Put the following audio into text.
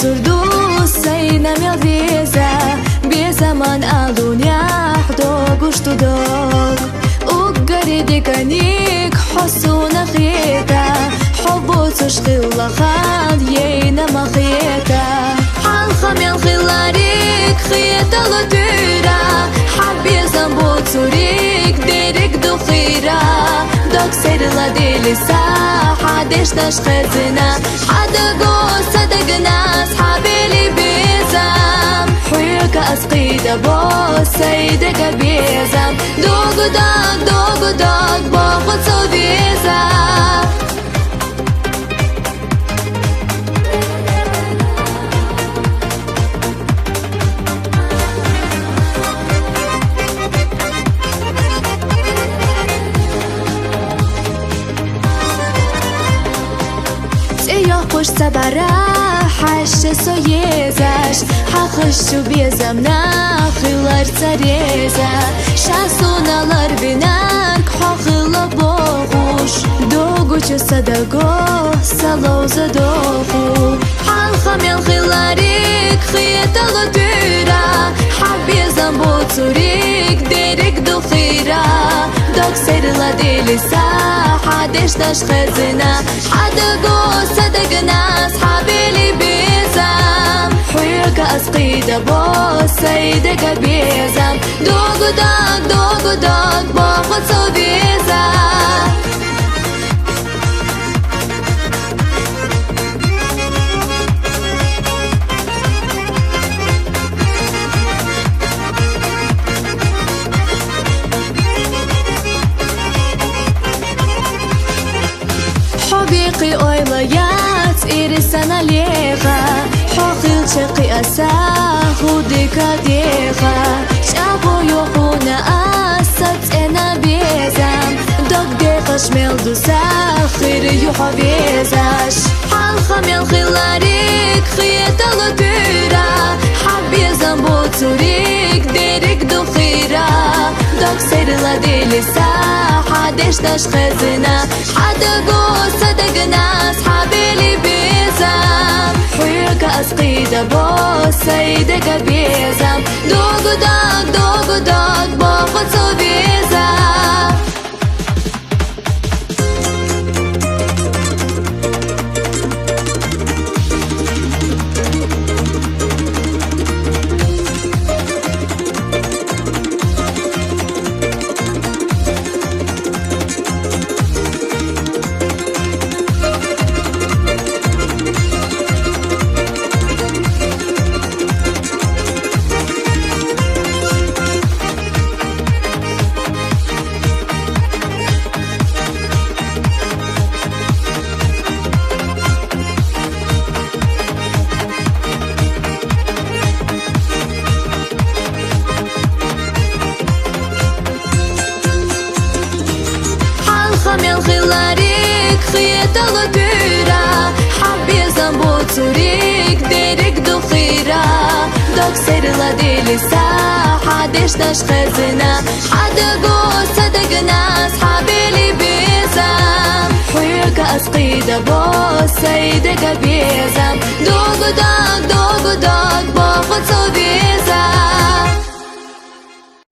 سردوسينا ميل فيزا بزمان ألونيا حدوق وشتدوق وقريدي كانيك حسونا خيتا حبو تشخي الله خال يينا ما خيتا حالخميل خلاريك خيتا لطيرا حبي زنبو توريك ديرك دخيرا دوك سيرلا ديليسا حدش تشخزنا حدا قوسا دقنا صحابي لي بيزام حويك أسقيدا بو سيدك بيزام دوق باخد سو بيزام خوش سبرا حش سویزش حخشو بیزم نخیلر سریزه شاسونالر بینک حخیلا باغوش دوگو چو صدقو سلوز دوخو حالخمیل خیلاریک خیتالو دیرا حبیزم بوتوریک دیرک دو خیرا دوک سیرلا دیلیسا حدش داش خزنا حدا قوسا دقنا صحابي لي بيزام حويك أسقيدا بو سيدك بيزام دوق باخد سو بيزام حبيقي أويليات إرسانا ليغا حقيل شقي أساخ وديكا ديغا شابو يوحونا أسات إنا بيزام دوك ديغا شميل دو ساخر يوحو بيزاش حالخميل خلاريك خيتا لطيرا حبيزام بوتوريك ديرك دو خيرا دوك سيرلا ديليسا حدش داش خزنا حدا قوسا دقنا صحابي لي بيزام حويك أسقيدا بو سيدك بيزام دوق باخد سو بيزام حميل خلاريك خيتا لطيرا حبيزم بوتوريك ديرك دو خيرا دوك سيرلا ديليسا حدش داش خزنا حدا قوسا دقنا صحابي لي بيزام حويك أسقيدا بو سيدك بيزام